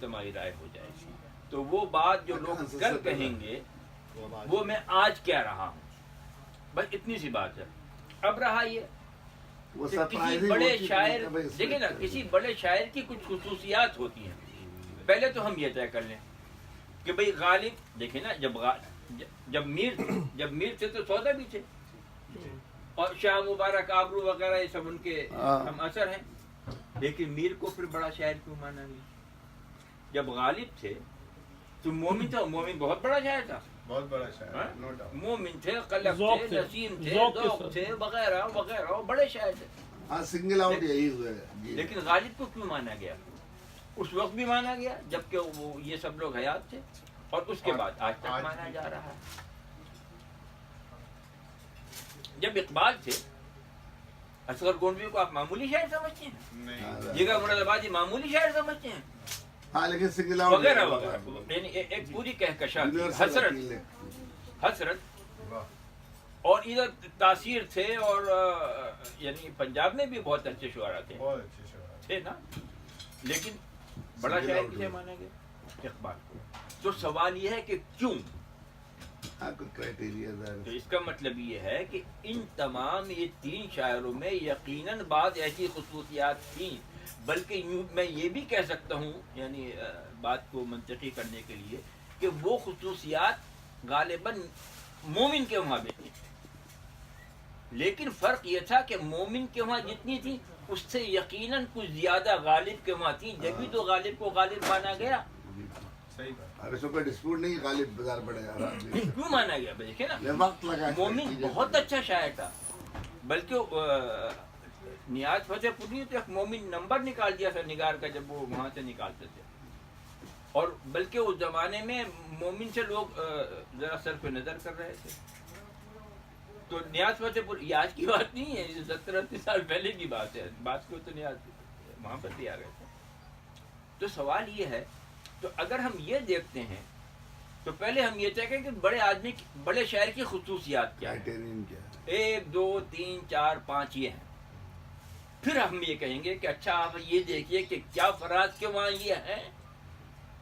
تمہاری رائے ہو جائے گی. تو وہ بات جو لوگ کل کہیں گے وہ میں آج کہہ رہا ہوں. بس اتنی سی بات ہے. اب رہا یہ کہ کسی بڑے شاعر دیکھیں نا, کسی بڑے شاعر کی کچھ خصوصیات ہوتی ہیں. پہلے تو ہم یہ طے کر لیں کہ بھئی غالب دیکھیں نا, جب میر تھے تو سودا بھی تھے, اور شاہ مبارک آبرو وغیرہ یہ سب ان کے ہم اثر ہیں. لیکن میر کو پھر بڑا شاعر کیوں مانا گیا؟ جب غالب تھے تو مومن تھا, مومن بہت بڑا شاعر تھا, بہت بڑا شاعر, مومن تھے, قلب تھے, نسیم تھے, ذوق تھے, وغیرہ وغیرہ, بڑے شاعر تھے. سنگل آؤٹ یہی ہوئے. لیکن غالب کو کیوں مانا گیا؟ اس وقت بھی مانا گیا جبکہ وہ یہ سب لوگ حیات تھے, اور اس کے بعد آج تک مانا جا رہا ہے. جب اقبال تھے, اصغر گونڈوی کو آپ معمولی شاعر سمجھتے ہیں؟ جگہ مراد آبادی معمولی شاعر سمجھتے ہیں؟ ہاں لیکن سنگل وغیرہ وغیرہ, یعنی ایک پوری کہکشاں تھی. حسرت اور ادھر تاثیر تھے, اور یعنی پنجاب میں بھی بہت اچھے شعراء تھے نا. لیکن بڑا شاعر کسے مانا گیا؟ اقبال کو. تو سوال یہ ہے کہ کیوں؟ تو اس کا مطلب یہ ہے کہ ان تمام یہ تین شاعروں میں یقیناً بعض ایسی خصوصیات تھیں, بلکہ میں یہ بھی کہہ سکتا ہوں, یعنی بات کو منطقی کرنے کے لیے, کہ وہ خصوصیات غالباً مومن کے وہاں بھی تھیں. لیکن فرق یہ تھا کہ مومن کے وہاں جتنی تھی اس سے یقیناً کچھ زیادہ غالب کے وہاں تھی, جبھی تو غالب کو غالب مانا گیا. ڈسپیوٹ نہیں, غالب بازار پڑے گا. کیوں مانا گیا؟ دیکھیں نا, وقت لگا. مومن بہت اچھا شاعر تھا, بلکہ نیاز فتح پوری تو ایک مومن نمبر نکال دیا تھا نگار کا جب وہ وہاں سے نکالتے تھے. اور بلکہ اس زمانے میں مومن سے لوگ ذرا صرف نظر کر رہے تھے. تو نیاز فتح پوری یہ آج کی بات نہیں ہے, 70-80 سال پہلے کی بات ہے. بات کو تو نیاز وہاں پر بھی آ گئے تھے. تو سوال یہ ہے, تو اگر ہم یہ دیکھتے ہیں تو پہلے ہم یہ طے کریں کہ بڑے آدمی بڑے شاعر کی خصوصیات کیا ہیں. 1 2 3 4 5 یہ ہیں. پھر ہم یہ کہیں گے کہ اچھا آپ یہ دیکھیے کہ کیا فراز کے وہاں یہ ہیں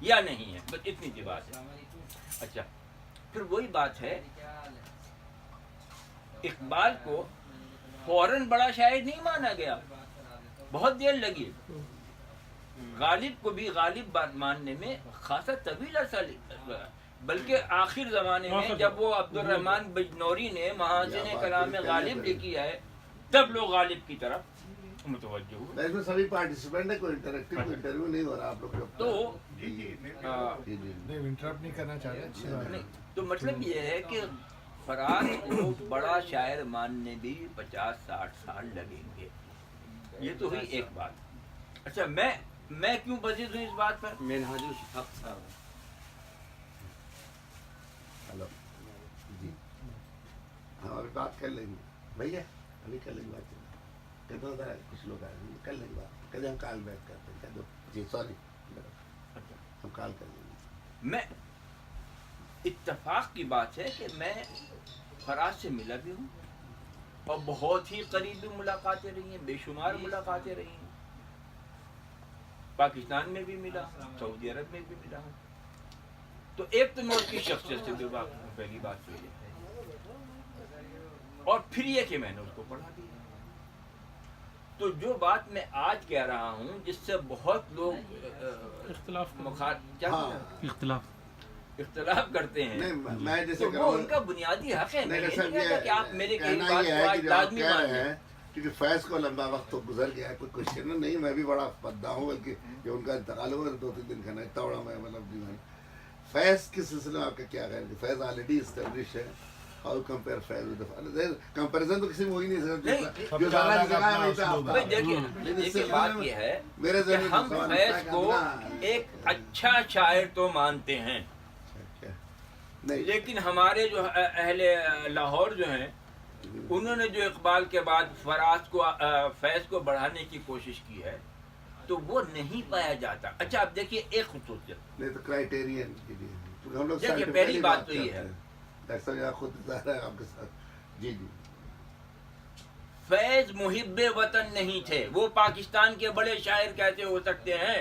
یا نہیں ہے. بس اتنی سی بات ہے. اچھا پھر وہی بات ہے, اقبال کو فوراً بڑا شاعر نہیں مانا گیا, بہت دیر لگی. غالب کو بھی غالب ماننے میں خاصا طویل عرصہ لگا, بلکہ آخر زمانے میں جب وہ عبدالرحمن بجنوری نے محاسن کلام غالب لکھی ہے تب لوگ غالب کی طرف متوجہ ہوئے. اس میں سبھی پارٹیسپینٹ ہے, کوئی انٹریکٹیو انٹرویو نہیں ہو رہا آپ لوگ. تو انٹرپٹ نہیں کرنا چاہ رہے. تو مطلب یہ ہے کہ فراز کو بڑا شاعر ماننے بھی 50-60 سال لگیں گے. یہ تو ہوئی ایک بات. اچھا میں کیوں بزید ہوں اس بات پر؟ منہاج الشفق صاحب. ہلو جی, ہاں ابھی بات کر لیں گے بھیا, ابھی کر لیں گے بات. کہتے ہوتا ہے کچھ لوگ آئے ہیں, کر لیں گے بات. کہتے ہم کال بیک کرتے ہیں. کہہ دو جی سوری, ہم کال کر لیں گے. میں اتفاق کی بات ہے کہ میں فراز سے ملا بھی ہوں, اور بہت ہی قریبی ملاقاتیں رہی ہیں, بے شمار ملاقاتیں رہی ہیں. پاکستان میں بھی ملا, سعودی عرب میں بھی ملا ہوں. تو ایک تو میں اس کی شخصیت سے بھی واقف ہوں, پہلی بات تو یہ. اور پھر یہ کہ میں نے اس کو پڑھا بھی. تو جو بات میں آج کہہ رہا ہوں جس سے بہت لوگ اختلاف کرتے ہیں, تو وہ ان کا بنیادی حق ہے. کہ آپ میرے بات کو آج لازمی مانیں. کیونکہ فیض کو لمبا وقت تو گزر گیا ہے, کوئی کوشچن نہیں. میں بھی بڑا پدا ہوں, بلکہ جو ان کا انتقال ہوا 2-3 دن کا نہیں, اتنا بڑا میں مطلب نہیں. فیض کے سلسلے میں آپ کا کیا خیال ہے؟ فیض آلریڈی اسٹیبلش ہے. How compare Faiz with comparison تو کسی میں ہو ہی نہیں سکتا. دیکھیے بات یہ ہے کہ ہم فیض کو ایک اچھا شاعر تو مانتے ہیں, لیکن ہمارے جو اہل لاہور جو ہیں انہوں نے جو اقبال کے بعد فیض کو بڑھانے کی کوشش کی ہے تو وہ نہیں پایا جاتا. اچھا آپ دیکھیے ایک خصوصیت, نہیں تو کرائیٹیرین ہم لوگ دیکھیے پہلی بات تو یہ ہے, خود ظاہر ہے آپ کے ساتھ. جی جی, فیض محب وطن نہیں تھے. وہ پاکستان کے بڑے شاعر کیسے ہو سکتے ہیں؟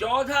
14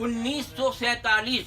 1947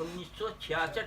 1966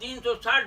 360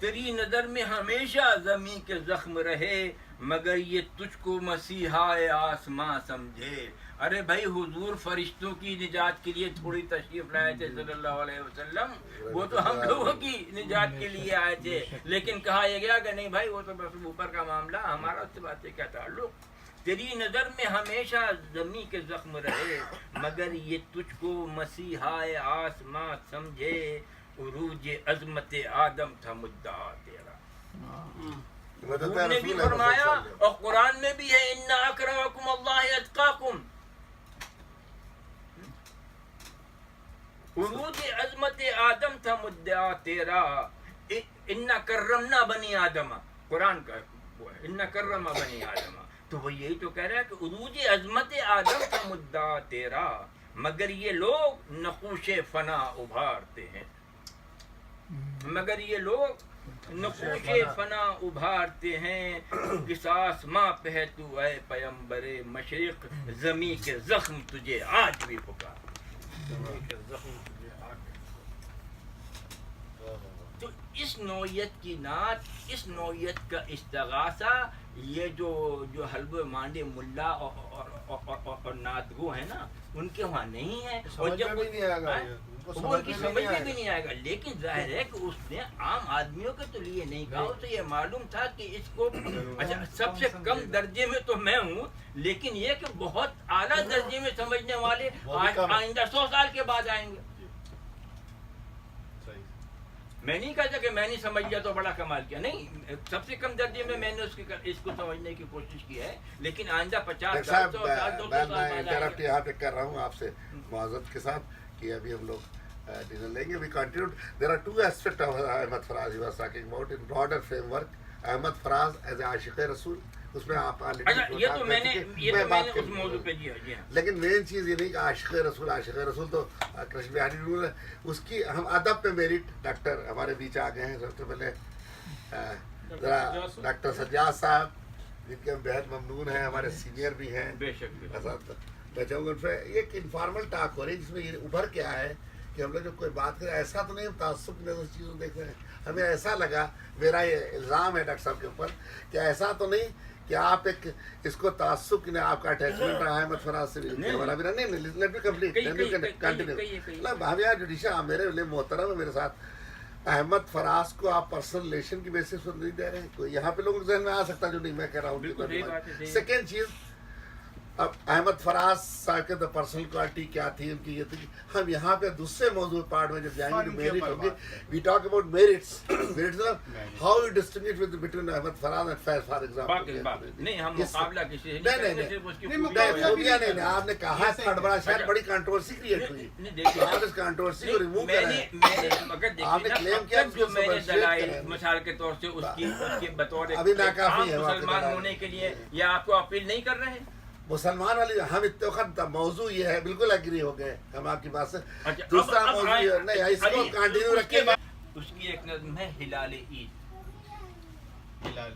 تیری نظر میں ہمیشہ زمین کے زخم رہے مگر یہ تجھ کو مسیحا آسماں سمجھے. ارے بھائی حضور فرشتوں کی نجات کے لیے تھوڑی تشریف لائے تھے صلی اللہ علیہ وسلم, وہ تو ہم لوگوں کی نجات کے لیے آئے تھے, لیکن کہا یہ گیا کہ نہیں بھائی وہ تو بس اوپر کا معاملہ, ہمارا اس سے بات سے کیا تعلق. تیری نظر میں ہمیشہ زمین کے زخم رہے مگر یہ تجھ کو مسیحا آسماں سمجھے, عروج عظمت آدم تھا مدعا تیرا. حضور نے بھی فرمایا اور قرآن میں بھی ہے ان اکرمکم اللہ اتقاکم. عروج عظمت آدم تھا مدعا تیرا. ان کرمنا بنی آدم, قرآن کا ان کرم بنی آدم, تو وہ یہی تو کہہ رہا ہے کہ عروج عظمت آدم تھا مدعا تیرا مگر یہ لوگ نقوش فنا ابھارتے ہیں, مگر یہ لوگ نقوش فنا ابھارتے ہیں. قصاص ماں پہ تو اے پیمبر مشرق, زمین کے زخم تجھے آج بھی پکار. تو اس نوعیت کی نعت, اس نوعیت کا استغاثہ, یہ جو حلوے مانڈے ملا اور نعت گو ہے نا, ان کے وہاں نہیں ہے, اور جب بھی نہیں آئے گا, وہ ان کی سمجھ میں بھی نہیں آئے گا. لیکن ظاہر ہے کہ اس نے عام آدمیوں کے تو لیے نہیں کہا, اسے یہ معلوم تھا کہ اس کو اچھا سب سے کم درجے میں تو میں ہوں, لیکن یہ کہ بہت اعلیٰ درجے میں سمجھنے والے آئندہ 100 سال کے بعد آئیں گے. میں نہیں کہتا کہ میں نہیں سمجھ لیا تو بڑا کمال کیا, نہیں, سب سے کم درجے میں نے اس کو سمجھنے کی کوشش کی ہے, لیکن آئندہ 50 سال 100 سال 200 سال بعد آئیں گے. یہاں پہ کر رہا ہوں آپ سے معذرت کے ساتھ کہ ابھی ہم لوگ ڈنر لیں گے. We continue. There are 2 aspects of Ahmad Faraz he was talking about in broader framework. Ahmad Faraz is a عاشق رسول, اس میں آپ یہ تو میں نے اس موضوع پہ جی ہاں. لیکن مین چیز یہ نہیں کہ عاشق رسول تو کرشن بہاری رول ہے, اس کی ہم ادب پہ میرٹ ڈاکٹر ہمارے بیچ آ گئے ہیں. سب سے پہلے ذرا ڈاکٹر سجاد صاحب جن کے ہم بہت ممنون ہیں, ہمارے سینئر بھی ہیں. بے شک میں چاہوں گا ان پہ ایک انفارمل ٹاک ہو رہی ہے جس میں یہ ابھر کے آیا ہے کہ ہم لوگ جب کوئی بات کریں ایسا تو نہیں ہم تعصب کی نظر چیزوں دیکھ رہے ہیں. ہمیں ایسا لگا, میرا یہ الزام ہے ڈاکٹر صاحب کے اوپر, کہ ایسا تو نہیں کہ آپ ایک اس کو تعصب کی آپ کا اٹیچمنٹ رہا ہے احمد فراز سے بھی ہمارا بھی نہیں. Let me complete continue. جوڈیشا میرے لیے محترم ہے, میرے ساتھ احمد فراز کو آپ پرسنل ریلیشن کی بیسس پر نہیں دے رہے ہیں. کوئی یہاں پہ لوگوں کے ذہن میں آ سکتا ہے جو نہیں میں کہہ رہا ہوں. سیکنڈ چیز, اب احمد فراز صاحب کے تو پرسنل کوالٹی کیا تھی ان کی, یہ تھی. ہم یہاں پہ دوسرے موضوع پارٹ میں جب جائیں گے میرٹ ہوگی, we talk about merits, how you distinguish between Ahmad Faraz and Faiz for example. نہیں ہم مقابلہ کسی سے نہیں, آپ نے کہا بڑا شاید بڑی کنٹروورسی کریٹ ہوئی, آپ اس کنٹروورسی کو ریموو کریں. آپ نے کلیم کیا جو میں نے دلائل مثال کے طور سے اس کی بطور مسلمان ہونے کے لیے, یا آپ کو اپیل نہیں کر رہے ہیں مسلمان والی. ہم اتفاق موضوع یہ ہے, بالکل اگری ہو گئے ہم آپ کی بات سے. دوسرا موضوع نہیں, اس کو کنٹینیو رکھیں. اس کی ایک نظم ہے ہلال عید. ہلال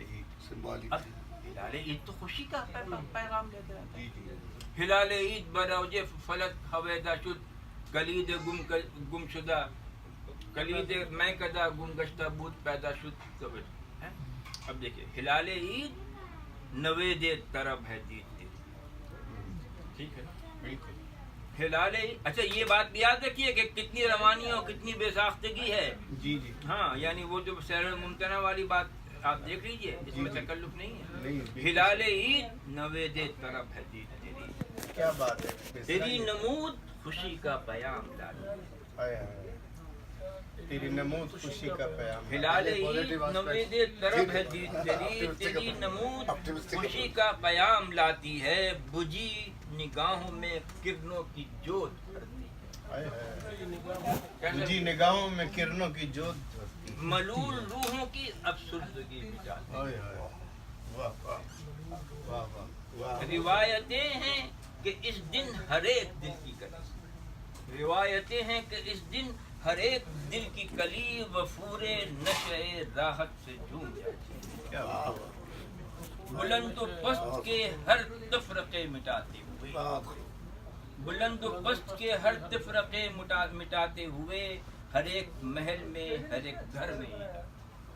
عید تو خوشی کا پیغام دیتا ہے. ہلال عید بروج فلک ہویدا شد, کلید گم شدہ, کلید میں کدا گم گشتہ بود پیدا شد. اب دیکھیں ہلال عید نوید طرب ہے دید. ٹھیک ہے بالکل ہلال. اچھا یہ بات بھی یاد رکھیے کہ کتنی روانی اور کتنی بے ساختگی ہے. جی جی ہاں, یعنی وہ جو سیر الممتنع والی بات آپ دیکھ لیجئے, اس میں تکلف نہیں ہے. ہلال عید نوید طرب ہے دید تیری, کیا بات ہے, تیری نمود خوشی کا پیام لاتی. تیری نمود خوشی کا پیام. ہلال عید نوید طرب ہے دید تیری, تیری نمود خوشی کا پیام لاتی ہے. بجھی نگاہوں میں کرنوں کی جوت بھرتی, جی نگاہوں میں کرنوں کی جوت, ملول روحوں کی افسردگی مٹاتی. روایتیں ہیں کہ اس دن ہر ایک دل کی کلی, روایتیں ہیں کہ اس دن ہر ایک دل کی کلی وفورے نشے راحت سے جھوم جاتی ہے. بلند و پست کے ہر تفرقے مٹاتے ہوئے, بلند و پست کے ہر تفرقے مٹاتے ہوئے, ہر ایک محل میں ہر ایک گھر میں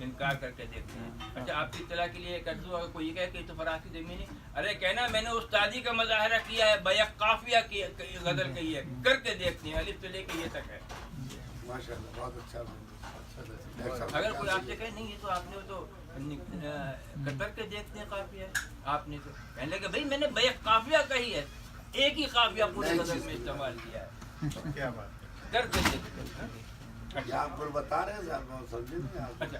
انکار کر کے دیکھتے ہیں. اچھا آپ کی اطلاع کے لیے کر دوں اگر کوئی یہ کہے کہ یہ تو فراز کی زمین ہے, ارے کہنا میں نے استادی کا مظاہرہ کیا ہے, بیک قافیہ کی غزل کہی ہے, کر کے دیکھتے ہیں الف سے لے کے یہ تک ہے. ماشاءاللہ بہت اچھا. اگر کوئی آپ سے کہے نہیں یہ تو آپ نے تو کر کے دیکھتے ہیں قافیہ, آپ نے تو کہنے لگے بھائی میں نے بیک قافیہ کہی ہے, ایک ہی قافیہ پورے غزل میں استعمال کیا ہے, کیا بات کر کے دیکھتے ہیں. یہ آپ کو بتا رہے ہیں صاحب, سمجھے نہیں آپ. اچھا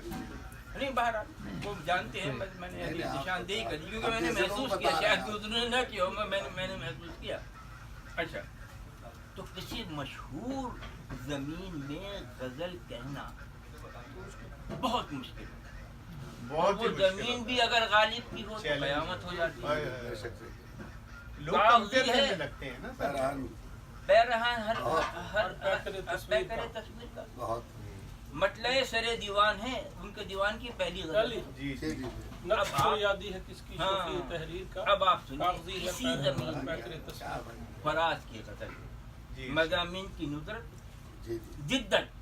نہیں بہرحال وہ جانتے ہیں, بس میں نے نشاندہی کری کیونکہ میں نے محسوس کیا, شاید دوسروں نے نہ کیا ہو, میں نے محسوس کیا. اچھا تو کسی مشہور زمین میں غزل کہنا بہت مشکل ہے, اور وہ زمین بھی اگر غالب کی ہو تو قیامت ہو جاتی ہے. لوگ کمپیئر کرنے لگتے ہیں نا سر. پیرہان ہر پیکرے تصویر کا بہت مطلع سر دیوان ہے, ان کے دیوان کی پہلی غزل ہے. جی جی جی نقش یادی ہے کس کی شوخی تحریر کا, اب آپ کاغذی سنیے ہے اسی زمین میں پیکر تصویر. فراز کی غزل جی مضامین کی ندرت جی جی جدت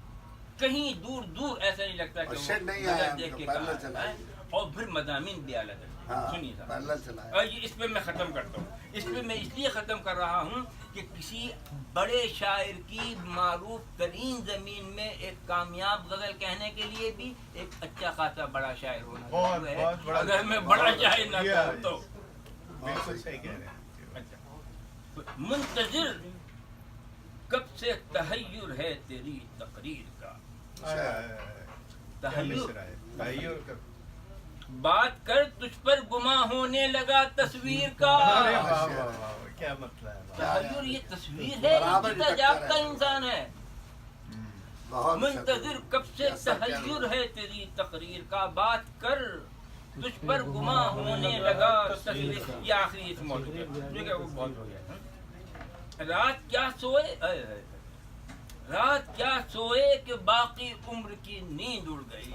کہیں دور دور ایسا نہیں لگتا کہ اور وہ شک نہیں غزل آیا دیکھ کے پہلے کہا چلا ہے, اور پھر مضامین بھی الگ ہے. ہاں سنیے صاحب, پہلا چلا ہے. اور یہ اس پہ میں ختم کرتا ہوں, اس پہ میں اس لیے ختم کر رہا ہوں کہ کسی بڑے شاعر کی معروف ترین زمین میں ایک کامیاب غزل کہنے کے لیے بھی ایک اچھا خاصا بڑا شاعر ہونا بہت ضروری بہت ہے. بڑا, اگر میں بڑا شاعر نہ کہوں تو بالکل صحیح کہہ رہے ہیں. اچھا منتظر کب سے تحیر ہے تیری تقریر کا, تحیر کا بات کر تجھ پر گماں ہونے لگا تصویر کا. ارے واہ واہ واہ, کیا مطلب ہے. تحیر یہ تصویر ہے, جیتا جاگتا انسان ہے. بہت منتظر کب سے تحیر ہے تیری تقریر کا, بات کر تجھ پر گماں ہونے لگا تصویر. یہ آخری اس موضوع ہے جو کہ وہ بہت ہو گیا. رات کیا سوئے, رات کیا سوئے کہ باقی عمر کی نیند اڑ گئی.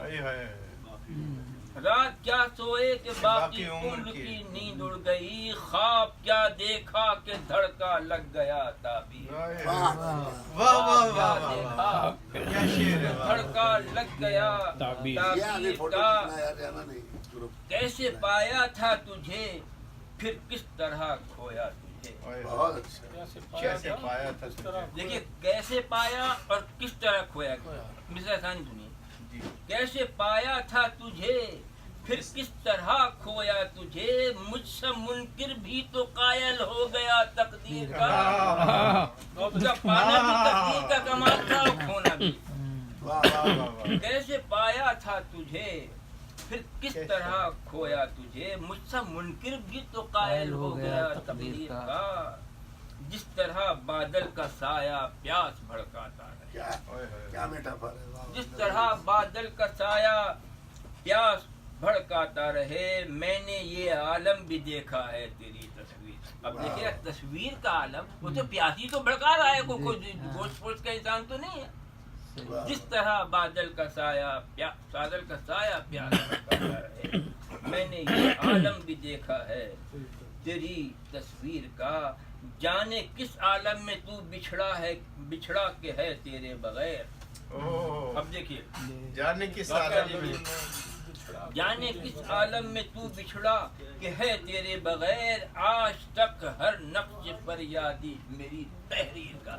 رات کیا سوئے کہ باقی عمر کی نیند اڑ گئی, خواب کیا دیکھا کہ دھڑکا لگ گیا تعبیر. دھڑکا لگ گیا تعبیر کا. کیسے پایا تھا تجھے پھر کس طرح کھویا تجھے. بہت اچھا. کیسے پایا تھا. دیکھیے کیسے پایا اور کس طرح کھویا گیا. مثال ثانی سنیے, کیسے پایا تھا تجھے پھر کس طرح کھویا تجھے, مجھ سے منکر بھی تو قائل ہو گیا تقدیر کا. پانا بھی تقدیر کا کمال تھا اور کھونا بھی. کیسے پایا تھا تجھے پھر کس طرح کھویا تجھے, مجھ سے منکر بھی تو قائل ہو گیا تقدیر کا. جس طرح بادل کا سایہ پیاس بھڑکاتا ہے, کیا میٹافر ہے. جس طرح بادل کا سایہ پیاس بھڑکاتا رہے, میں نے یہ عالم بھی دیکھا ہے تیری تصویر. اب دیکھیے تصویر کا عالم, وہ تو پیاسی تو بھڑکا رہا ہے, کوئی گوشت پوش کا انسان تو نہیں ہے. جس طرح بادل کا سایہ پیاس بھڑکاتا رہے, میں نے یہ عالم بھی دیکھا ہے تیری تصویر کا. جانے کس عالم میں تو بچھڑا کہ ہے تیرے بغیر. اب دیکھیے جانے کس عالم میں, جانے کس عالم میں تو بچھڑا کہ ہے تیرے بغیر, آج تک ہر نقش پر یادی میری تحریر کا.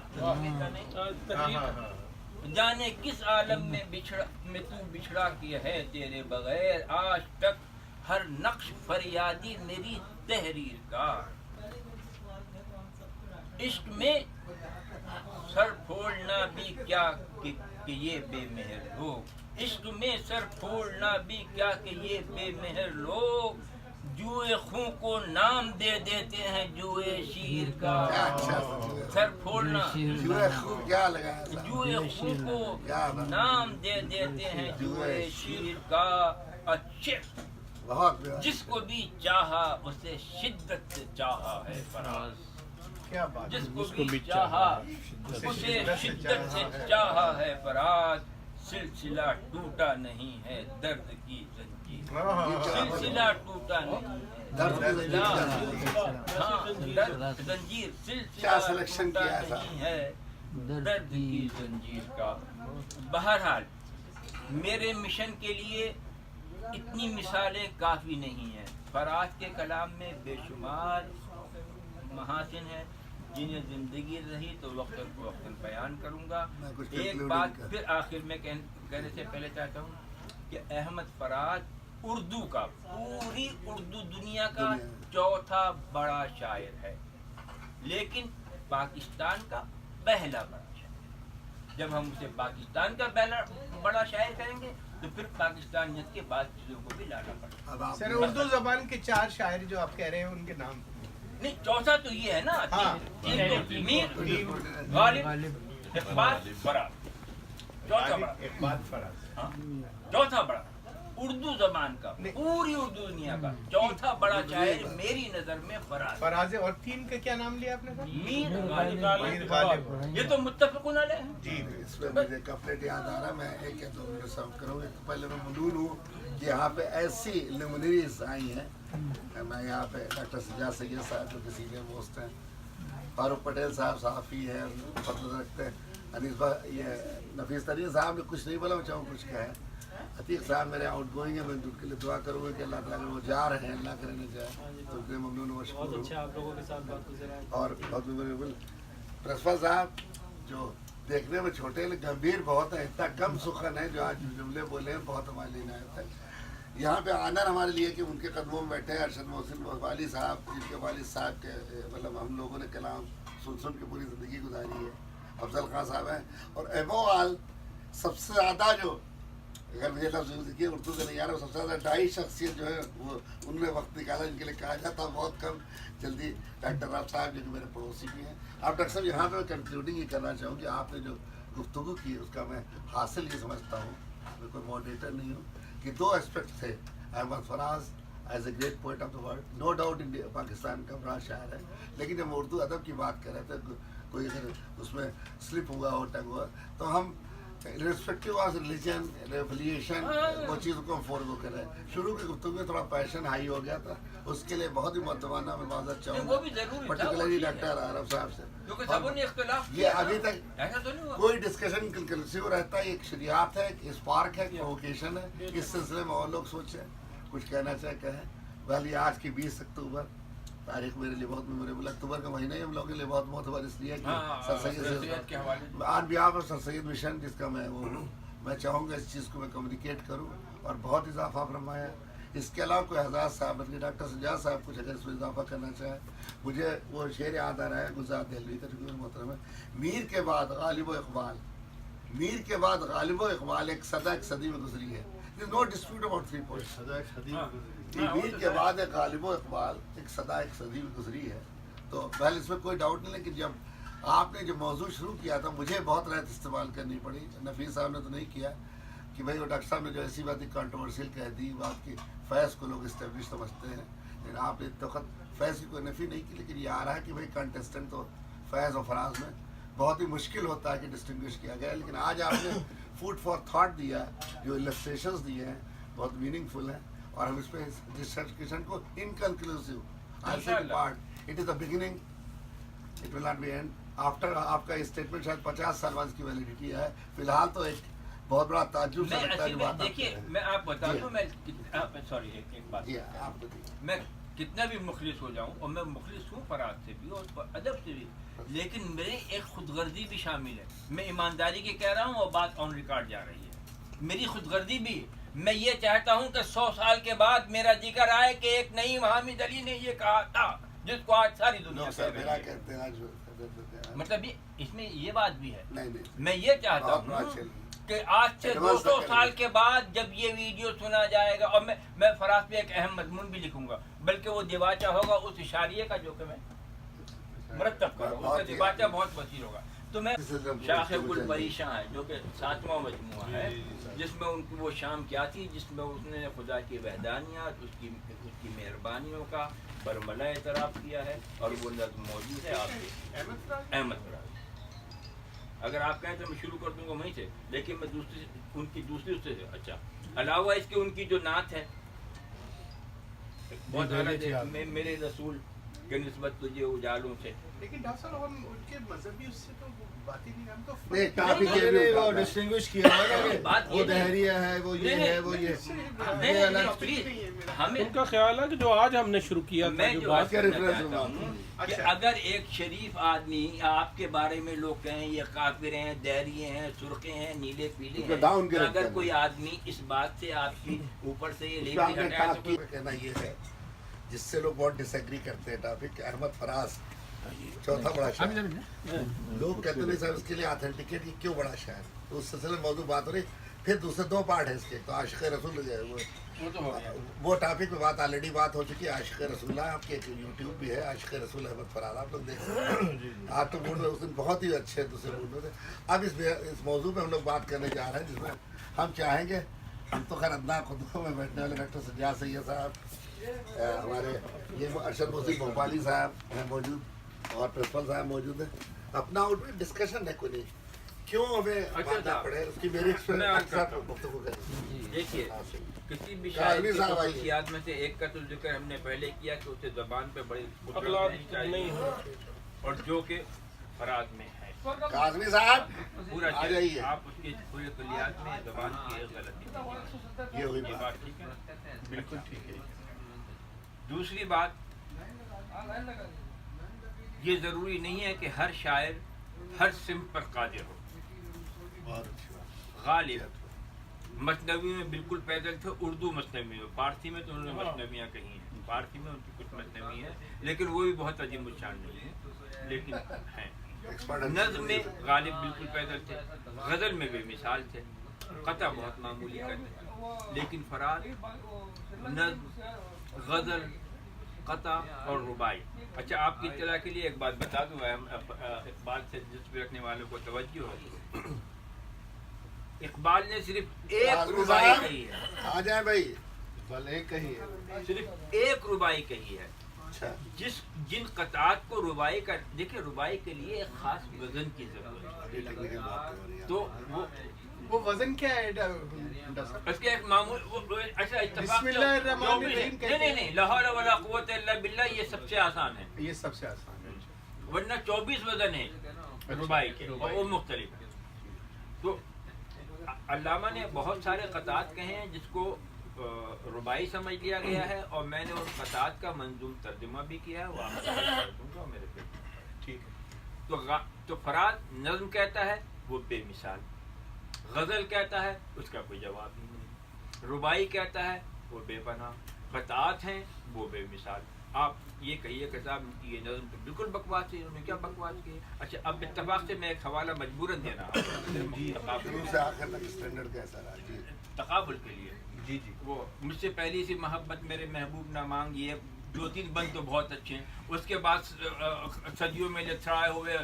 جانے کس عالم میں تو بچھڑا کہ ہے تیرے بغیر, آج تک ہر نقش فریادی میری تحریر کا. عشق میں سر پھوڑنا بھی کیا کہ یہ بے مہر لوگ, عشق میں سر پھوڑنا بھی کیا کہ یہ بے مہر لوگ, جوئے خون کو نام دے دیتے ہیں جوئے شیر کا. سر پھوڑنا, جوئے خون کو نام دے دیتے ہیں جوئے شیر کا. اچھے جس کو بھی چاہا اسے شدت سے چاہا ہے فراز. جس کو بھی چاہا اسے شدت سے چاہا ہے فراز. سلسلہ ٹوٹا نہیں ہے درد کی زنجیر, سلسلہ ٹوٹا نہیں زنجیر, سلسلہ ٹوٹا نہیں ہے درد کی زنجیر کا. بہرحال میرے مشن کے لیے اتنی مثالیں کافی نہیں ہیں. فراز کے کلام میں بے شمار محاسن ہیں جنہیں زندگی رہی تو وقتاً بیان کروں گا. ایک بات پھر آخر میں کہنے سے پہلے چاہتا ہوں کہ احمد فراز اردو کا، پوری اردو دنیا کا چوتھا بڑا شاعر ہے، لیکن پاکستان کا پہلا بڑا شاعر. جب ہم اسے پاکستان کا پہلا بڑا شاعر کہیں گے تو پھر پاکستانیت کے بعد چیزوں کو بھی لانا پڑے گا. سر اردو زبان کے 4 شاعر جو آپ کہہ رہے ہیں ان کے نام نہیں، چوتھا تو یہ ہے نا. ہاں. میر، غالب، اقبال، فراز. چوتھا بڑا، اقبال فراز. ہاں، چوتھا بڑا اردو زبان کا، پوری اردو دنیا کا چوتھا بڑا شاعر میری نظر میں فراز. فراز ہے. اور 3 کا کیا نام لیا آپ نے؟ میر، میر غالب، غالب. یہ تو متفقون علیہ ہیں. جی اس میں مجھے کپلیٹ یاد آ رہا ہے، میں ایک یا 2 منٹ سرو کروں گا. پہلے میں ملول ہوں کہ یہاں پہ ایسی لمنریز آئی ہیں. میں یہاں پہ ڈاکٹر سجاد سید صاحب جو کہ سینئر موسٹ ہیں، فاروق پٹیل صاحب صحافی ہیں، فضل رکھتے ہیں، انیس یہ نفیس ترین صاحب نے کچھ نہیں بولا، میں چاہوں کچھ کہا ہے. عتیق صاحب میرے آؤٹ گوئنگ ہیں، میں ان کے لیے دعا کروں گا کہ اللہ تعالیٰ وہ جا رہے ہیں، اللہ کرے نہ جائے تو اتنے ممنون و مشکور ہوں. اور بہت ممنون پرسپا صاحب جو دیکھنے میں چھوٹے لیکن گمبھیر بہت ہیں، اتنا کم سخن ہے جو آج جملے بولے ہیں، بہت ہمارے لیے عنایت ہے. یہاں پہ آنر ہمارے لیے کہ ان کے قدموں میں بیٹھے ارشد محسن والی صاحب، جن کے والد صاحب کے مطلب ہم لوگوں نے کلام سن کے پوری زندگی گزاری ہے. افضل خان صاحب ہیں. اور ایبو آل سب سے زیادہ جو، اگر مجھے لفظ یوز کیا اردو سے نہیں آ رہا، سب سے زیادہ ڈائی شخصیت جو ہے وہ انہوں نے وقت نکالا ان کے لیے کہا جاتا بہت کم. جلدی ڈاکٹر راف صاحب جو کہ میرے پڑوسی بھی ہیں. آپ ڈاکٹر صاحب یہاں پہ کنکلوڈنگ یہ کرنا چاہوں کہ آپ نے جو گفتگو کی اس کا میں حاصل یہ سمجھتا ہوں، میں کوئی ماڈریٹر نہیں ہوں، کہ 2 اسپیکٹ تھے. Ahmad Faraz is a great poet of the world, no doubt Pakistan کا بڑا شاعر ہے، لیکن جب اردو ادب کی بات کر رہے تھے کوئی اگر اس میں سلپ ہوا ہو ٹنگ ہوا تو ہم ریسپیکٹیو آف ریلیجن ریفلیشن وہ چیزوں کو ہم فورگو کر رہے ہیں. شروع کی گفتگو میں تھوڑا پیشن ہائی ہو گیا تھا، اس کے لیے بہت ہی مؤدبانہ میں معذرت چاہوں وہ بھی ضروری تھا، پرٹیکولرلی ڈاکٹر عارف صاحب سے. کیونکہ سبوں نے اختلاف یہ ابھی تک ایسا تو نہیں ہوا. کوئی ڈسکشن کنکلوسیو رہتا ہے، ایک شریعت ہے، ایک اسپارک ہے، پرووکیشن ہے. اس سلسلے میں اور لوگ سوچیں، کچھ کہنا چاہے کہیں. ویل یہ آج کی 20 اکتوبر تاریخ میرے لیے بہت میموریبل. اکتوبر کا مہینہ ہی ہم لوگوں کے لیے بہت معتبر اس لیے کہ سر سید کے حوالے on behalf of sir Syed mission جس کا میں وہ ہوں، میں چاہوں گا اس چیز کو میں کمیونیکیٹ کروں اور بہت اضافہ فرمایا. اس کے علاوہ کوئی حضرات صاحب بلکہ ڈاکٹر سجاد صاحب کچھ اگر اس میں اضافہ کرنا چاہے. مجھے وہ شعر یاد آ رہا ہے گلزار دہلوی کا جو کہ محترم ہے، میر کے بعد غالب و اقبال، میر کے بعد غالب و اقبال ایک صدی میں گزری ہے. نو ڈسپیوٹ اباؤٹ 3 points. میر کے بعد ایک غالب و اقبال ایک صدی میں گزری ہے. تو پہلے اس میں کوئی ڈاؤٹ نہیں، لیکن جب آپ نے جو موضوع شروع کیا تھا مجھے بہت رعایت استعمال کرنی پڑی. نفیس صاحب نے تو نہیں کیا کہ بھائی وہ ڈاکٹر صاحب نے جو ایسی بات کنٹروورشیل کہہ دی، بات کی فیض کو لوگ اسٹیبلش سمجھتے ہیں، لیکن آپ نے تو فیض کی کوئی نفی نہیں کی. لیکن یہ آ رہا ہے کہ بھائی کنٹیسٹنٹ تو فیض و فراز میں بہت ہی مشکل ہوتا ہے کہ ڈسٹنگوش کیا گیا. لیکن آج آپ نے فوڈ فار تھاٹ دیا، جو السٹریشنز دیے ہیں بہت میننگ فل ہیں، اور ہم اس پہ ڈسکشن کو inconclusive part, it is the beginning, it will not be end. After آپ کا اسٹیٹمنٹ شاید 50 سال بعد اس کی ویلیڈیٹی ہے. فی الحال تو ایک بہت بڑا تعجب سا لگتا ہے جو بات. دیکھیے میں آپ بتا دوں، میں سوری ایک بات، آپ میں کتنا بھی مخلص ہو جاؤں، اور میں مخلص ہوں فراز سے بھی اور ادب سے بھی، لیکن میری ایک خود غرضی بھی شامل ہے. میں ایمانداری کے کہہ رہا ہوں اور بات آن ریکارڈ جا رہی ہے. میری خود غرضی بھی، میں یہ چاہتا ہوں کہ 100 سال کے بعد میرا ذکر آئے کہ ایک نعیم حامد علی نے یہ کہا تھا جس کو آج ساری دنیا کہہ رہی ہے. مطلب اس میں یہ بات بھی ہے. میں یہ چاہتا ہوں کہ آج سے 200 سال کے بعد جب یہ ویڈیو سنا جائے گا، اور میں فراز پہ ایک اہم مضمون بھی لکھوں گا، بلکہ وہ دیباچہ ہوگا اس اشاریے کا جو کہ میں مرتب کروں گا. اس کا دیباچہ بہت وسیع ہوگا. تو میں شاخ گل پریشاں ہے جو کہ 7واں مجموعہ ہے، جس میں ان کی وہ شام کیا تھی جس میں اس نے خدا کی وحدانیت، اس کی مہربانیوں کا برملا اعتراف کیا ہے، اور وہ نظم موجود ہے آپ کے احمد فراز. اگر آپ کہیں تو میں شروع کر دوں گا وہیں سے، لیکن میں ان کی دوسری سے اچھا علاوہ اس کے ان کی جو نعت ہے بہت اعلیٰ، میرے رسول کہ نسبت تجھے اجالوں سے. لیکن ڈاکٹر صاحب ہم ان کے مذہبی اس سے تو بات ہی نہیں, ہم تو نہیں کافی کے بھی وہ ڈسٹنگوش کیا ہے نا کہ بات وہ یہ دہریہ ہے, وہ یہ ہے, وہ یہ پلیز ہمیں ان کا خیال ہے کہ جو آج ہم نے شروع کیا تھا میں جو جو بات بات کرنا چاہتا ہوں کہ اگر ایک شریف آدمی آپ کے بارے میں لوگ کہیں یہ کافر ہیں, دہریے ہیں, سرخے ہیں, نیلے پیلے ان کو ہیں, ڈاؤن گریڈ اگر کرنا. کوئی آدمی اس بات سے آپ کی اوپر سے یہ اس لیبل پہ آپ نے ہٹائے تو ٹاپک کہنا یہ ہے جس سے لوگ بہت ڈس ایگری کرتے ہیں, ٹاپک احمد فراز چوتھا بڑا شاعر. لوگ کہتے ہیں صاحب اس کے لیے آتھینٹیکیٹ یہ کیوں بڑا شاعر, تو اس سلسلے میں موضوع بات ہو رہی. پھر دوسرے 2 پارٹ ہے اس کے, تو عاشق رسول جو ہے وہ ٹاپک پہ بات آلریڈی بات ہو چکی ہے. عاشق رسول اللہ آپ کے ایک یوٹیوب بھی ہے, عاشق رسول احمد فراز, آپ لوگ دیکھ سکتے ہیں. آپ تو موڈ میں اس دن بہت ہی اچھے دوسرے موڈ میں تھے. اب اس موضوع پہ ہم لوگ بات کرنے جا رہے ہیں جس میں ہم چاہیں گے, ہم تو خیر ادنا خطبوں میں بیٹھنے والے ڈاکٹر سجاد سید صاحب, ہمارے یہ ارشد محسن بھوپالی صاحب ہیں موجود, اور پرنسپل صاحب موجود ہیں. اپنا ڈسکشن ہے کوئی نہیں, کیوں ہمیں ماننا پڑے اس کی میری گفتگو کریں. دیکھیے کسی بھی کاظمی شاعر کی صاحب آئیے. خصوصیات میں سے ایک کا تو ذکر ہم نے پہلے کیا کہ اسے زبان پہ بڑی قدرت اخلاق نہیں چاہیے, نہیں ہے. اور جو کہ فراز میں ہے کاظمی صاحب پورا آ جائیے. آپ اس کے پورے کلیات میں زبان کی ایک غلطی یہ ہوئی یہ بات. بات ٹھیک ہے نا؟ بالکل ٹھیک ہے. دوسری بات یہ ضروری نہیں ہے کہ ہر شاعر ہر سمت پر قادر ہو. بہت اچھی بات. غالب مثنوی میں بالکل پیدل تھے, اردو مثنوی میں, فارسی میں تو انہوں نے مثنویاں کہی ہیں, فارسی میں ان کی کچھ مثنوی ہیں لیکن وہ بھی بہت عظیم الشان نہیں ہے, لیکن ہیں. نظم میں غالب بالکل پیدل تھے, غزل میں بے مثال تھے, قطع بہت معمولی کرتے, لیکن فراز نظم, غزل, قطع اور رباعی. اچھا آپ کی اطلاع کے لیے ایک بات بتا دوں, اقبال سے دلچسپی رکھنے والوں کو توجہ ہے, اقبال نے صرف ایک رباعی کہی ہے. آ جائیں بھائی. بل ایک ہی ہے, صرف ایک رباعی کہی ہے. اچھا جن قطعات کو رباعی کا, دیکھیں رباعی کے لیے ایک خاص وزن کی ضرورت ہے, ابھی ٹیکنیکل بات ہو رہی ہے. تو وہ وزن کیا ہے ڈاکٹر صاحب؟ اس کے ایک معمول اچھا اتفاق بسم اللہ الرحمن الرحیم کہتے ہیں. نہیں لا حول ولا قوت الا باللہ, یہ سب سے آسان ہے, یہ سب سے آسان ہے. ورنہ 24 وزن ہے رباعی کے اور وہ مختلف ہے. تو علامہ نے بہت سارے قطعات کہے ہیں جس کو رباعی سمجھ لیا گیا ہے, اور میں نے ان قطعات کا منظوم ترجمہ بھی کیا ہے, وہ آپ کو کر دوں گا میرے پہ. ٹھیک ہے. تو فراز نظم کہتا ہے وہ بے مثال, غزل کہتا ہے اس کا کوئی جواب نہیں, رباعی کہتا ہے وہ بے پناہ, قطعات ہیں وہ بے مثال. آپ یہ کہیے کہ صاحب یہ نظم تو بالکل بکواس ہے, انہوں نے کیا بکواس کی. اچھا اب اتفاق سے میں ایک حوالہ مجبوراً دے رہا ہوں شروع سے آخر تک اسٹینڈرڈ کیسا رہا. جی تقابل کے لیے. جی جی. وہ مجھ سے پہلی سی محبت میرے محبوب نہ مانگ, یہ 2-3 بند تو بہت اچھے ہیں. اس کے بعد صدیوں میں لتھڑائے ہوئے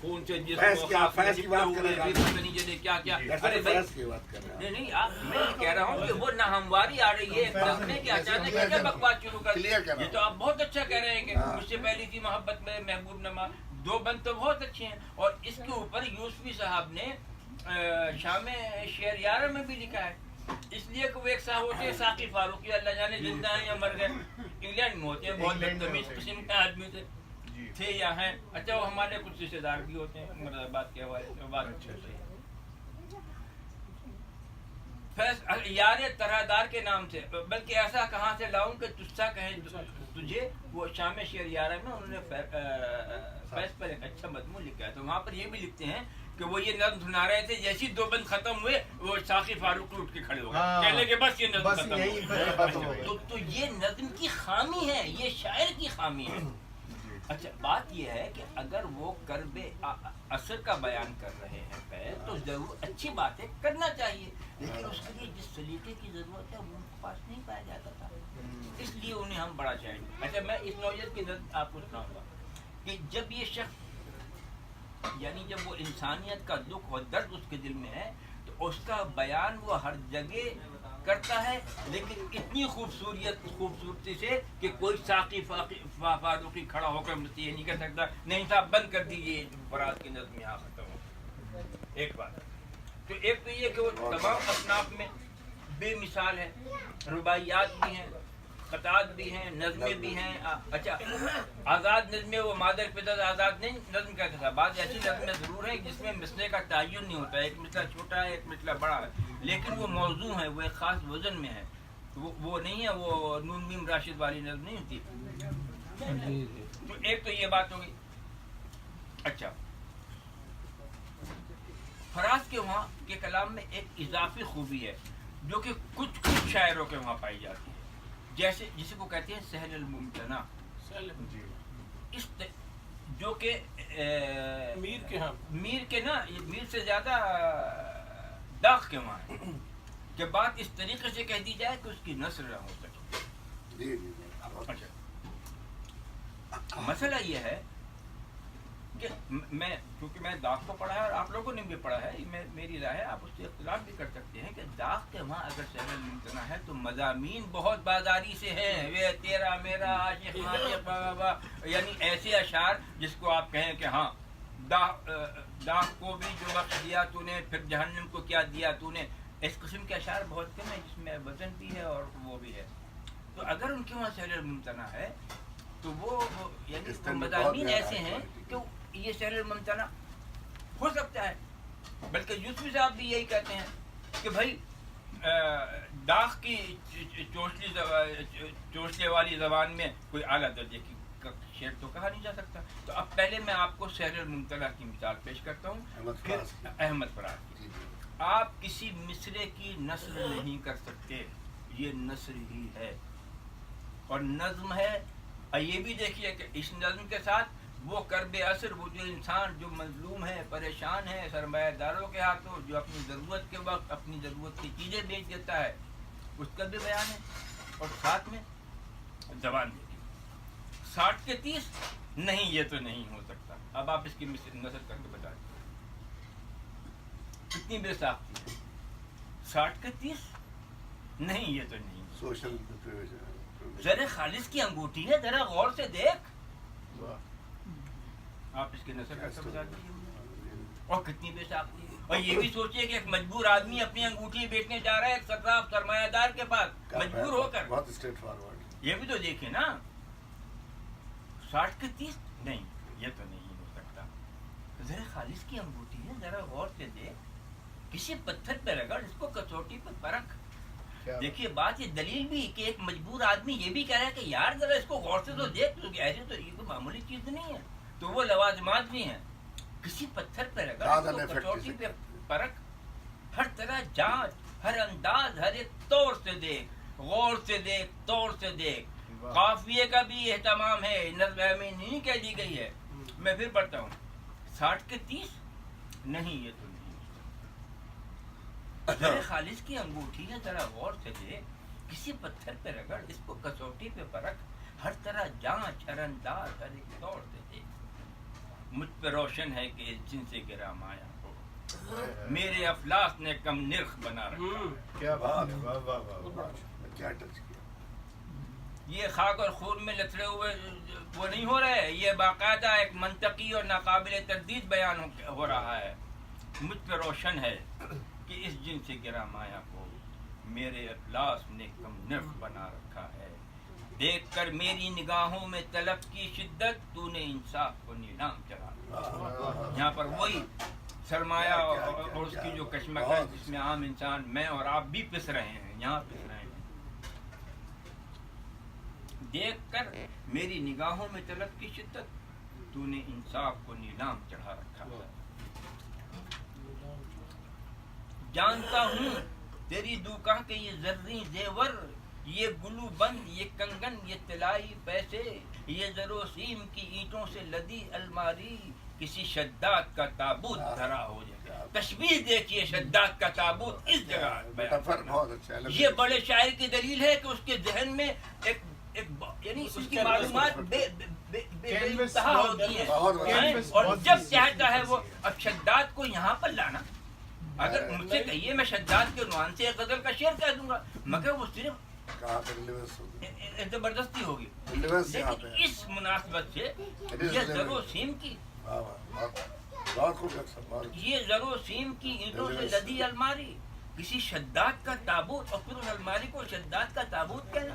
خون سے جس فیض کی بات کر رہے ہیں, کیا کیا. ارے بھائی کی بات کر رہے ہیں. نہیں آپ, میں یہ کہہ رہا ہوں کہ وہ ناہمواری آ رہی ہے ایک نظم میں کہ اچانک کیا بکواس شروع کر دی. یہ تو آپ بہت اچھا کہہ رہے ہیں کہ مجھ سے پہلی تھی محبت میں محبوب نما, 2 بند تو بہت اچھے ہیں. اور اس کے اوپر یوسفی صاحب نے شام شعر یارہ میں بھی لکھا ہے, اس لیے کہ وہ ایک صاحب ہوتے ہیں ساقی فاروقی, اللہ جانے زندہ ہیں یا مر گئے, انگلینڈ میں ہوتے ہیں, بہت بدتمیز قسم کے آدمی تھے یا ہیں. اچھا وہ ہمارے کچھ رشتے دار بھی ہوتے ہیں مرادآباد کے حوالے سے, بات اچھا ہے. فیض یار طرحدار کے نام سے, بلکہ ایسا کہاں سے لاؤں کہ تجھسا کہیں تجھے, وہ شام شعر یارہ میں انہوں نے فیض پر ایک اچھا مضمون لکھا ہے. تو وہاں پر یہ بھی لکھتے ہیں کہ وہ یہ نظم سنا رہے تھے, جیسی 2 بند ختم ہوئے وہ ساقی فاروق اٹھ کے کھڑے ہو گئے, کہنے کہ بس یہ نظم ختم ہو گئی. تو یہ نظم کی خامی ہے, یہ شاعر کی خامی ہے. اچھا بات یہ ہے کہ اگر وہ کرب اثر کا بیان کر رہے ہیں فیض, تو ضرور اچھی بات ہے, کرنا چاہیے, لیکن اس کے لیے جس سلیقے کی ضرورت ہے وہ ان کے پاس نہیں پایا جاتا تھا, اس لیے انہیں ہم بڑا شاعر. اچھا میں اس نوعیت کی نظم آپ کو سناؤں گا کہ جب یہ شخص, یعنی جب وہ انسانیت کا دکھ اور درد اس کے دل میں ہے, تو اس کا بیان وہ ہر جگہ کرتا ہے, لیکن اتنی خوبصورتی سے کہ کوئی ساقی فاروقی کھڑا ہو کر مجھ سے یہ نہیں کہہ سکتا نہیں صاحب بند کر دیجیے فراز کی نظم یہاں ختم ہو. ایک بات تو ایک تو یہ کہ وہ تمام اصناف میں بے مثال ہے, رباعیات بھی ہیں, قطعات بھی ہیں، نظمیں بھی ہیں. اچھا آزاد نظمیں وہ مادر پدر آزاد نہیں نظم کا تھا. بعض ایسی نظمیں ضرور ہیں جس میں مسئلے کا تعین نہیں ہوتا ہے، ایک مسئلہ چھوٹا ہے ایک مسئلہ بڑا ہے، لیکن وہ موضوع ہے، وہ ایک خاص وزن میں ہے. وہ نہیں ہے، وہ نون میم راشد والی نظم نہیں ہوتی. تو ایک تو یہ بات ہوگی. اچھا فراز کے وہاں کے کلام میں ایک اضافی خوبی ہے جو کہ کچھ شاعروں کے وہاں پائی جاتی ہے، جیسے جسے کو کہتے ہیں سہل الممتنع. اس جو کہ میر کے ہاں میر کے نا، میر سے زیادہ داغ کے وہاں ہے کہ بات اس طریقے سے کہہ دی جائے کہ اس کی نثر نہ ہو سکے. اچھا مسئلہ یہ ہے کہ میں چونکہ میں داغ کو پڑھا ہے اور آپ لوگوں نے بھی پڑھا ہے، میری رائے ہے، آپ اس سے اختلاف بھی کر سکتے ہیں کہ داغ کے وہاں اگر سہل الممتنع ہے تو مضامین بہت بازاری سے ہیں، وہ تیرا میرا عاشق عاشق، یعنی ایسے اشعار جس کو آپ کہیں کہ ہاں داغ کو بھی جو وقت دیا تو نے، پھر جہنم کو کیا دیا تو نے. اس قسم کے اشعار بہت کم ہیں جس میں وزن بھی ہے اور وہ بھی ہے. تو اگر ان کے وہاں سہل الممتنع ہے تو وہ یعنی مضامین ایسے ہیں کہ یہ سہل الممتنع ہو سکتا ہے. بلکہ یوسفی صاحب بھی یہی کہتے ہیں کہ بھائی داغ کی چوچلے والی زبان میں کوئی اعلیٰ درجے کی شعر تو کہا نہیں جا سکتا. تو اب پہلے میں آپ کو سہل الممتنع کی مثال پیش کرتا ہوں، پھر احمد فراز کی. آپ کسی مصرے کی نثر نہیں کر سکتے، یہ نثر ہی ہے اور نظم ہے. اور یہ بھی دیکھیے کہ اس نظم کے ساتھ وہ کرب اثر، وہ جو انسان جو مظلوم ہے، پریشان ہے سرمایہ داروں کے ہاتھوں، جو اپنی ضرورت کے وقت اپنی ضرورت کی چیزیں بیچ دیتا ہے، اس کا بھی بیان ہے. اور ساتھ میں زبان دیکھیے 60 کے 30 نہیں، یہ تو نہیں ہو سکتا. اب آپ اس کی نثر کر کے بتا دیں کتنی بے ساختی ہے. 60 کے 30 نہیں، یہ تو نہیں. سوشل ذرا خالص کی انگوٹھی ہے، ذرا غور سے دیکھ. آپ اس کے نثر کر کے بتا دیجیے. اور کتنی بے ساختی ہے. اور یہ بھی سوچیے کہ ایک مجبور آدمی اپنی انگوٹھی بیچنے جا رہا ہے ایک صراف سرمایہ دار کے پاس مجبور ہو کر. بہت اسٹریٹ فارورڈ. یہ بھی تو دیکھیں نا. 60 کے 30 نہیں، یہ تو نہیں ہو سکتا. ذرا خالص کی انگوٹھی ہے، ذرا غور سے دیکھ، کسی پتھر پہ رگڑ، اس کو کسوٹی پہ پرکھ. دیکھیے بات یہ دلیل بھی کہ ایک مجبور آدمی یہ بھی کہہ رہا ہے کہ یار ذرا اس کو غور سے تو دیکھ، تو ایسی تو یہ کوئی معمولی چیز نہیں ہے. تو وہ لوازمات بھی ہیں. کسی پتھر پہ رگڑ، اس کو کسوٹی پہ پرکھ، ہر طرح جانچ، ہر انداز، ہر ایک طور سے دیکھ، غور سے دیکھ، طور سے دیکھ. قافیے کا بھی اہتمام ہے، نظم میں نہیں کہہ دی گئی ہے. میں پھر پڑھتا ہوں 60 کے 30 نہیں، یہ تو نہیں. ذرا خالص کی انگوٹھی ہے، ذرا غور سے دیکھ، کسی پتھر پہ رگڑ، اس کو کسوٹی پہ پرکھ، ہر طرح جانچ، ہر انداز، ہر ایک طور سے دیکھ. مجھ پہ روشن ہے کہ اس جن سے گرا مایا ہو، میرے افلاس نے کم نرخ بنا رکھا. کیا بات ہے، واہ واہ واہ واہ. کیا ٹچ کیا. یہ خاک اور خون میں لتڑے ہوئے وہ نہیں ہو رہے، یہ باقاعدہ ایک منطقی اور ناقابل تردید بیان ہو رہا ہے. مجھ پہ روشن ہے کہ اس جن سے گرا مایا کو، میرے افلاس نے کم نرخ بنا رکھا ہے. دیکھ کر میری نگاہوں میں طلب کی شدت، تو نے انصاف کو نیلام چڑھا. یہاں پر وہی سرمایہ اور اس کی جو کشمکش ہے جس میں عام انسان میں اور آپ بھی پس رہے ہیں، یہاں پس رہے ہیں. دیکھ کر میری نگاہوں میں طلب کی شدت، تو نے انصاف کو نیلام چڑھا رکھا ہے. جانتا ہوں تیری دوکاں کے یہ زریں زیور، یہ گلو بند، یہ کنگن، یہ طلائی پیسے، یہ زر و سیم کی اینٹوں سے لدی الماری، کسی شداد کا تابوت دھرا ہو جائے. تشبیہ دیکھیے، شداد کا تابوت اس جگہ بہت اچھا. یہ بڑے شاعر کی دلیل ہے کہ اس کے ذہن میں ایک یعنی اس کی معلومات بے انتہا ہوتی ہیں، اور جب چاہتا ہے وہ اب شداد کو یہاں پر لانا. اگر مجھ سے کہیے میں شداد کے عنوان سے ایک غزل کا شعر کہہ دوں گا، مگر وہ صرف زبردستی ہوگی. لیکن اس مناسبت سے یہ زر و سیم کی اینٹوں سے لدی الماری، کسی شداد کا تابوت، اور پھر اس الماری کو شداد کا تابوت کہنا.